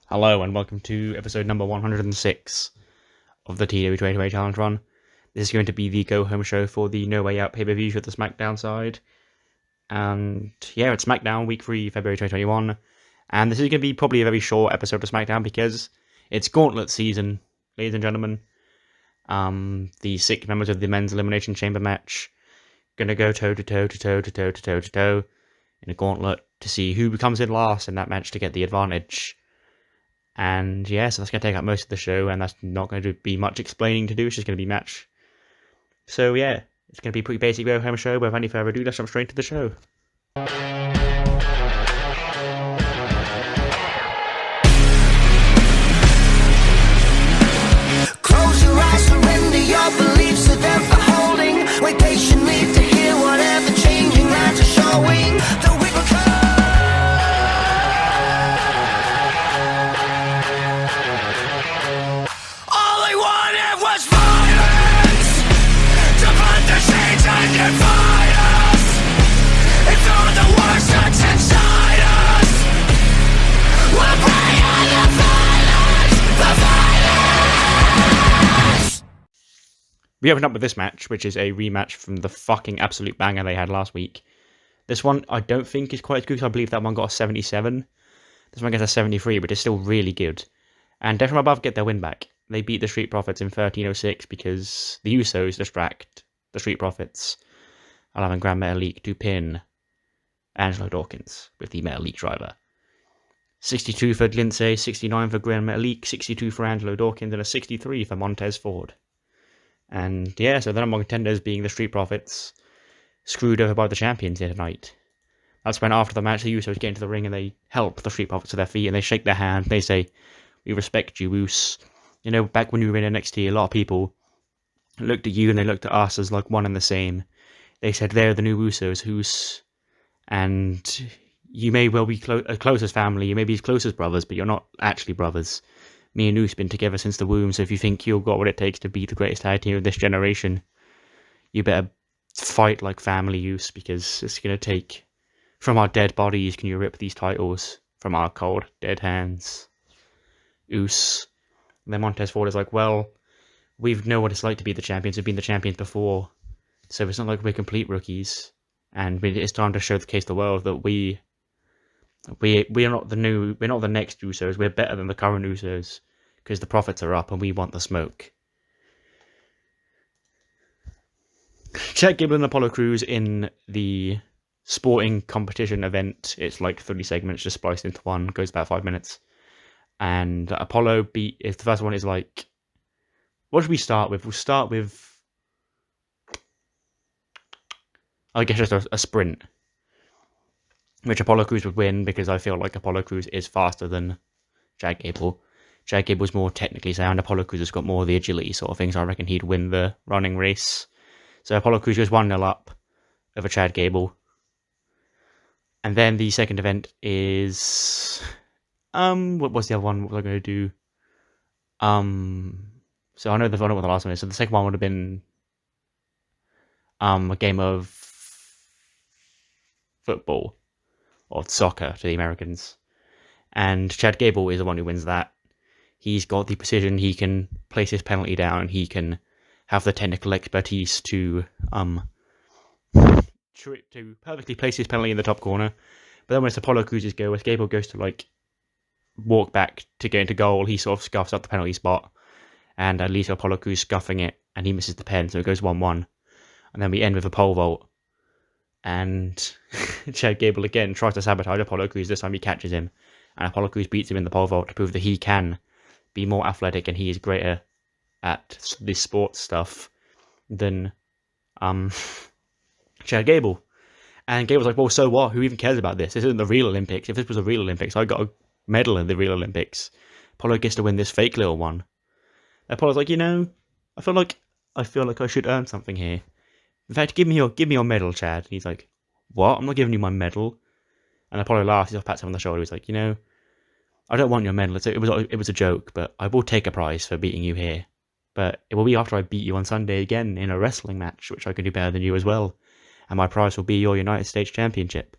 Hello and welcome to episode number 106 of the TEW Challenge Run. This is going to be the go-home show for the No Way Out pay-per-view for the SmackDown side. And yeah, it's SmackDown week 3, February 2021. And this is going to be probably a very short episode of SmackDown because it's Gauntlet season, ladies and gentlemen. The 6 members of the Men's Elimination Chamber match going to go toe-to-toe in a gauntlet to see who comes in last in that match to get the advantage. And yeah, so that's going to take up most of the show, and that's not going to be much explaining to do, it's just going to be match. So yeah, it's going to be a pretty basic go-home show, but without any further ado, let's jump straight to the show. Close your eyes, surrender your beliefs to them for holding. Wait patiently to hear whatever changing lines are showing. The week will come. All they wanted was violence to put the chains and divide us. It's all the worst that's inside us. We'll bring on the violence, the violence. We opened up with this match, which is a rematch from the fucking absolute banger they had last week. This one I don't think is quite as good because I believe that one got a 77. This one gets a 73, but it's still really good. And Death from Above get their win back. They beat the Street Profits in 13:06 because the Usos distract the Street Profits, allowing Grand Metalik to pin Angelo Dawkins with the Metalik driver. 62 for Lindsay, 69 for Grand Metalik, 62 for Angelo Dawkins, and a 63 for Montez Ford. And yeah, so the number one contenders being the Street Profits, screwed over by the champions here tonight. That's when after the match the Usos get into the ring and they help the Street Profits to their feet and they shake their hand. They say, "We respect you, Us." You know, back when you were in NXT, a lot of people looked at you and they looked at us as like one and the same. They said they're the new Usos, Us, and you may well be as close as family, you may be as close as brothers, but you're not actually brothers. Me and Us been together since the womb, so if you think you've got what it takes to be the greatest tag team of this generation, you better fight like family, Us, because it's going to take... From our dead bodies, can you rip these titles from our cold, dead hands? Us. And then Montez Ford is like, well, we know what it's like to be the champions. We've been the champions before, so it's not like we're complete rookies. And it's time to showcase the world that we are not we're not the next Usos. We're better than the current Usos because the profits are up and we want the smoke. Chad Gable and Apollo Crews in the sporting competition event. It's like 30 segments just spliced into one. Goes about 5 minutes. And Apollo the first one is like, what should we start with? We'll start with, I guess, just a sprint, which Apollo Crews would win because I feel like Apollo Crews is faster than Chad Gable. Chad Gable's more technically sound. Apollo Crews has got more of the agility sort of thing, so I reckon he'd win the running race. So Apollo Crews goes 1-0 up over Chad Gable. And then the second event is... what was the other one? What was I going to do? So I know what the last one is. So the second one would have been a game of football or soccer to the Americans. And Chad Gable is the one who wins that. He's got the precision. He can place his penalty down. He can have the technical expertise to perfectly place his penalty in the top corner. But then when it's Apollo Crews' go, as Gable goes to like walk back to get into goal, he sort of scuffs up the penalty spot, and at least Apollo Crews scuffing it, and he misses the pen, so it goes 1-1. And then we end with a pole vault, and Chad Gable again tries to sabotage Apollo Crews. This time he catches him, and Apollo Crews beats him in the pole vault to prove that he can be more athletic and he is greater at this sports stuff than Chad Gable. And Gable's like, well, so what? Who even cares about this? This isn't the real Olympics. If this was a real Olympics, I got a medal in the real Olympics. Apollo gets to win this fake little one. Apollo's like, I feel like I should earn something here. In fact, give me your medal, Chad. And he's like, what? I'm not giving you my medal. And Apollo laughs. He pats him on the shoulder. He's like, I don't want your medal. It was a joke, but I will take a prize for beating you here. But it will be after I beat you on Sunday again in a wrestling match, which I can do better than you as well. And my prize will be your United States Championship.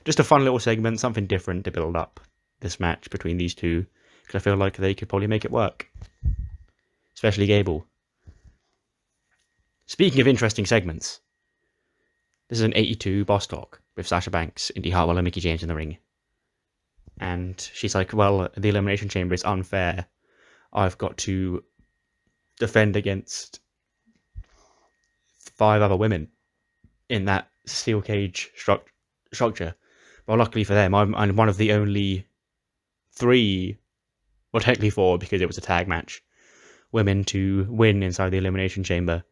Just a fun little segment, something different to build up this match between these two. because I feel like they could probably make it work. Especially Gable. Speaking of interesting segments, this is an 82 boss talk with Sasha Banks, Indy Hartwell, and Mickie James in the ring. And she's like, well, the Elimination Chamber is unfair. I've got to defend against 5 other women in that steel cage structure. Well, luckily for them, I'm one of the only 3, well, technically 4, because it was a tag match, women to win inside the Elimination Chamber.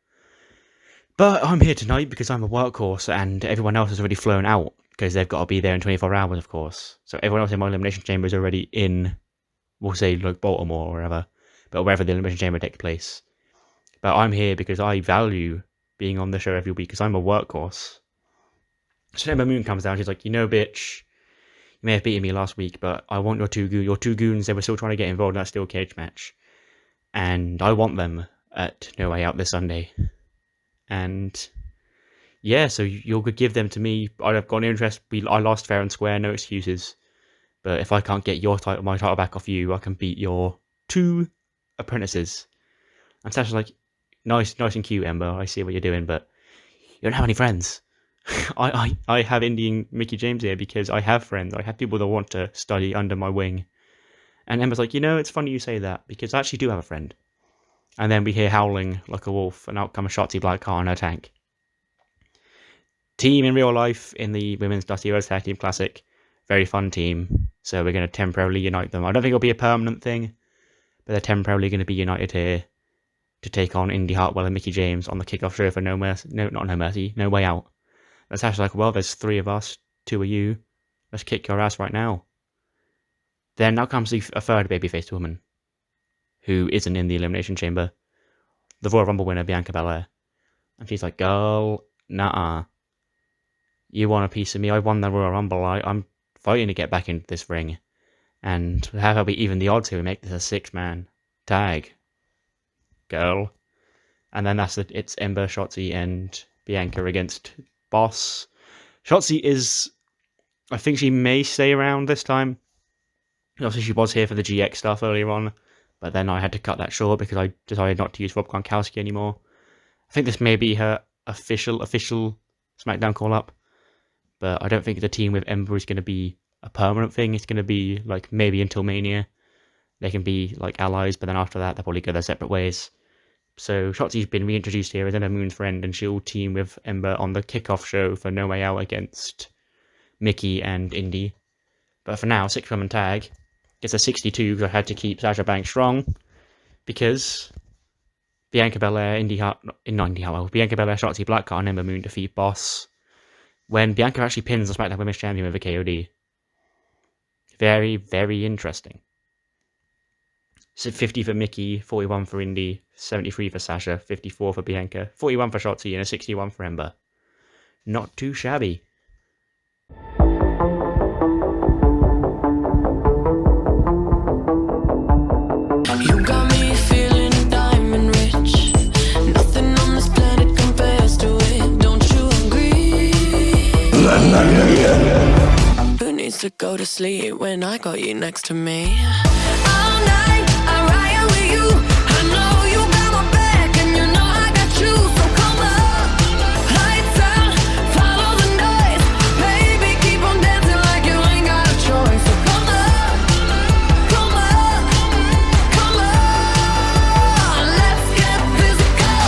But I'm here tonight because I'm a workhorse and everyone else has already flown out because they've got to be there in 24 hours, of course. So everyone else in my Elimination Chamber is already in, we'll say, like Baltimore or wherever, but wherever the Elimination Chamber takes place. But I'm here because I value being on the show every week because I'm a workhorse. So Ember Moon comes down, she's like, you know, bitch, you may have beaten me last week, but I want your 2 goons, they were still trying to get involved in that steel cage match. And I want them at No Way Out this Sunday. And yeah, so you could give them to me. I've got no interest. I lost fair and square, no excuses. But if I can't get my title back off you, I can beat your 2 apprentices. And Sasha's like, nice and cute, Ember. I see what you're doing, but you don't have any friends. I have Indy and Mickie James here because I have friends. I have people that want to study under my wing. And Ember's like, it's funny you say that because I actually do have a friend. And then we hear howling like a wolf, and out comes Shotzi Blackheart in her tank. Team in real life in the Women's Dusty Rhodes Tag Team Classic. Very fun team. So we're going to temporarily unite them. I don't think it'll be a permanent thing, but they're temporarily going to be united here to take on Indy Hartwell and Mickie James on the kickoff show for No Way Out. That's actually like, well, there's 3 of us, 2 of you. Let's kick your ass right now. Then now comes a third babyface woman, who isn't in the Elimination Chamber, the Royal Rumble winner, Bianca Belair. And she's like, girl, nah. You want a piece of me? I won the Royal Rumble. I'm fighting to get back into this ring. And how about we even the odds here? We make this a 6-man tag. Girl. And then it's Ember, Shotzi, and Bianca against Boss. Shotzi is... I think she may stay around this time. Obviously, she was here for the GX stuff earlier on. But then I had to cut that short because I decided not to use Rob Gronkowski anymore. I think this may be her official SmackDown call-up. But I don't think the team with Ember is going to be a permanent thing. It's going to be like maybe until Mania. They can be like allies, but then after that they'll probably go their separate ways. So Shotzi's been reintroduced here as Ember Moon's friend, and she'll team with Ember on the kickoff show for No Way Out against Mickie and Indy. But for now, 6-woman tag. It's a 62 because I had to keep Sasha Banks strong because Bianca Belair, Bianca Belair, Shotzi Blackheart, and Ember Moon defeat Boss when Bianca actually pins the SmackDown Women's Champion with a KOD. Very, very interesting. So 50 for Mickie, 41 for Indy, 73 for Sasha, 54 for Bianca, 41 for Shotzi, and a 61 for Ember. Not too shabby. Who needs to go to sleep when I got you next to me? All night I ride with you. I know you got my back and you know I got you. So come up, lights out, follow the noise. Baby, keep on dancing like you ain't got a choice. So come up, come up, come on, let's get physical.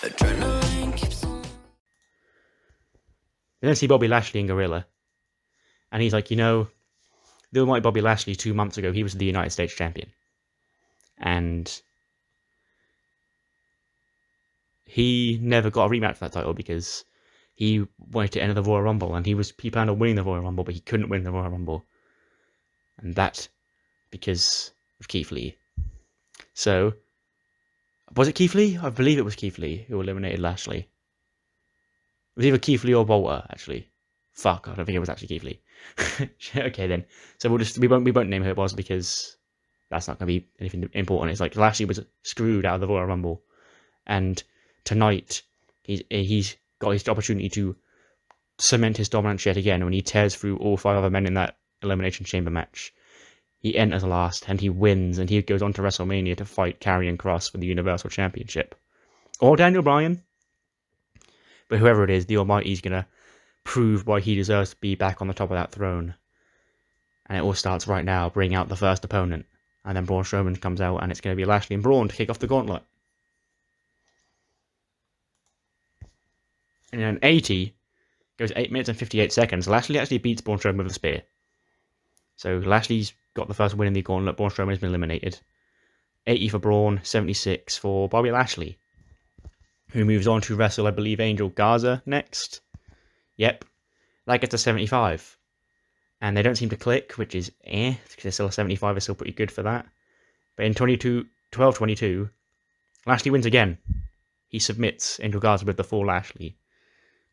Adrenaline keeps on. We then see Bobby Lashley and Gorilla. And he's like, the mighty Bobby Lashley 2 months ago, he was the United States Champion. And he never got a rematch for that title because he wanted to enter the Royal Rumble. And he planned on winning the Royal Rumble, but he couldn't win the Royal Rumble. And that because of Keith Lee. So, was it Keith Lee? I believe it was Keith Lee who eliminated Lashley. It was either Keith Lee or Walter, actually. Fuck, I don't think it was actually Keith Lee. Okay then. So we won't name who it was because that's not going to be anything important. It's like Lashley was screwed out of the Royal Rumble, and tonight he's got his opportunity to cement his dominance yet again when he tears through all 5 other men in that Elimination Chamber match. He enters last, and he wins, and he goes on to WrestleMania to fight Karrion Kross for the Universal Championship. Or Daniel Bryan. But whoever it is, the Almighty's going to prove why he deserves to be back on the top of that throne. And it all starts right now, bring out the first opponent. And then Braun Strowman comes out, and it's going to be Lashley and Braun to kick off the gauntlet. And then 80 goes 8 minutes and 58 seconds. Lashley actually beats Braun Strowman with a spear. So Lashley's got the first win in the gauntlet. Braun Strowman has been eliminated. 80 for Braun, 76 for Bobby Lashley, who moves on to wrestle, I believe, Angel Garza next. Yep. That gets a 75. And they don't seem to click, which is because it's still a 75 is still pretty good for that. But in 12-22, Lashley wins again. He submits Angel Garza with the full Lashley.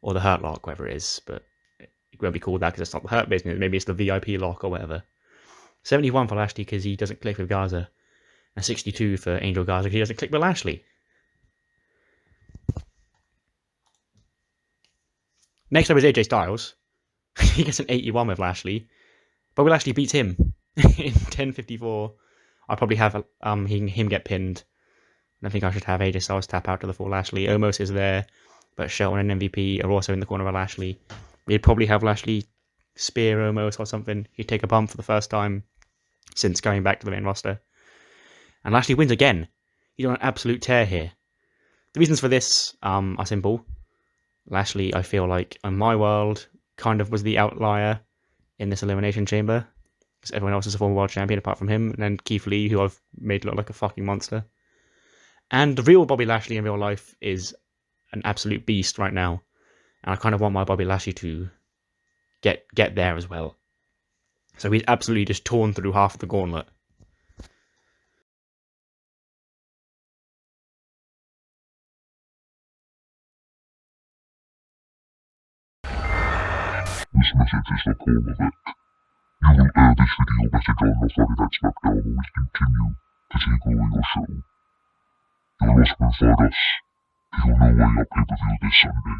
Or the Hurt Lock, whatever it is. But it won't be called that because it's not the Hurt business. Maybe it's the VIP lock or whatever. 71 for Lashley because he doesn't click with Garza. And 62 for Angel Garza because he doesn't click with Lashley. Next up is AJ Styles. He gets an 81 with Lashley. Bobby Lashley beats him in 10:54. I'll probably have him get pinned. I think I should have AJ Styles tap out to the full Lashley. Omos is there, but Shelton and MVP are also in the corner of Lashley. We'd probably have Lashley spear Omos or something. He'd take a bump for the first time since going back to the main roster. And Lashley wins again. He's on an absolute tear here. The reasons for this are simple. Lashley, I feel like, in my world, kind of was the outlier in this Elimination Chamber. Because everyone else is a former world champion apart from him. And then Keith Lee, who I've made look like a fucking monster. And the real Bobby Lashley in real life is an absolute beast right now. And I kind of want my Bobby Lashley to get there as well. So he's absolutely just torn through half the gauntlet. This message is the form of it. You will air this video message on your Friday Night SmackDown and will continue to take over your show. You will also provide us to your No Way Out pay-per-view this Sunday.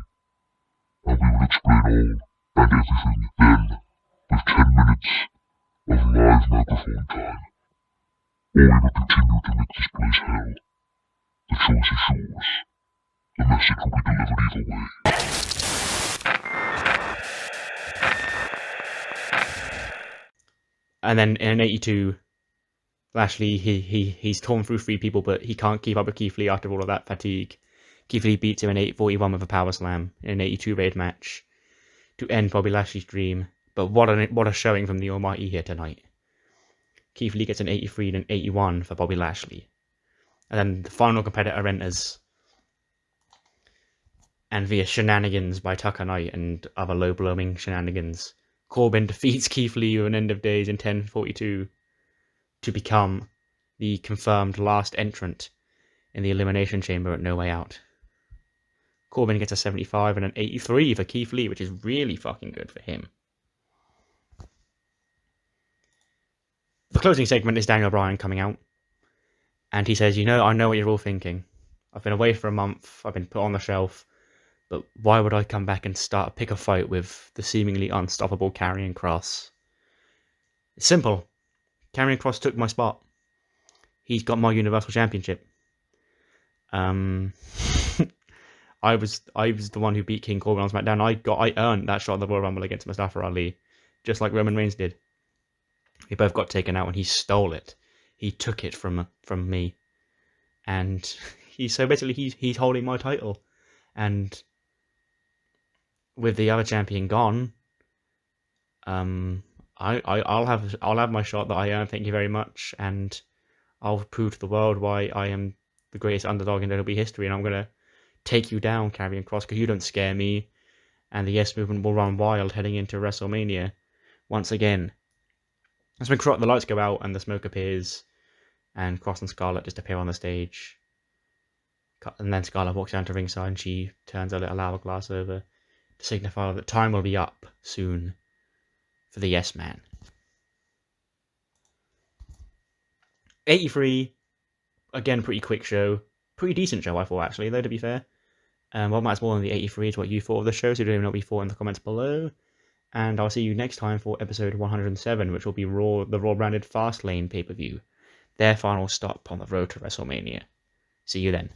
And we will explain all and everything then with 10 minutes of live microphone time. Or we will continue to make this place hell. The choice is yours. The message will be delivered either way. And then in 82, Lashley, he's torn through 3 people, but he can't keep up with Keith Lee after all of that fatigue. Keith Lee beats him in 8:41 with a power slam in an 82 raid match to end Bobby Lashley's dream. But what a showing from the Almighty here tonight. Keith Lee gets an 83 and an 81 for Bobby Lashley. And then the final competitor enters. And via shenanigans by Tucker Knight and other low-blowing shenanigans, Corbin defeats Keith Lee with an end of days in 10:42 to become the confirmed last entrant in the Elimination Chamber at No Way Out. Corbin gets a 75 and an 83 for Keith Lee, which is really fucking good for him. The closing segment is Daniel Bryan coming out, and he says, I know what you're all thinking. I've been away for a month, I've been put on the shelf, but why would I come back and pick a fight with the seemingly unstoppable Karrion Kross? It's simple. Karrion Kross took my spot. He's got my Universal Championship. I was the one who beat King Corbin on SmackDown. I earned that shot at the Royal Rumble against Mustafa Ali, just like Roman Reigns did. We both got taken out and he stole it. He took it from me. And he's holding my title. And with the other champion gone, I'll have my shot that I earned, thank you very much, and I'll prove to the world why I am the greatest underdog in WWE history, and I'm gonna take you down, Karrion Kross, because you don't scare me, and the Yes Movement will run wild heading into WrestleMania once again. That's when the lights go out and the smoke appears, and Kross and Scarlett just appear on the stage. And then Scarlett walks down to ringside and she turns a little hourglass over to signify that time will be up soon for the Yes Man. 83, again, pretty quick show. Pretty decent show, I thought, actually, though, to be fair. What matters more than the 83 is what you thought of the show, so do let me know what you thought in the comments below. and I'll see you next time for episode 107, which will be the Raw branded Fastlane pay-per-view, their final stop on the road to WrestleMania. See you then.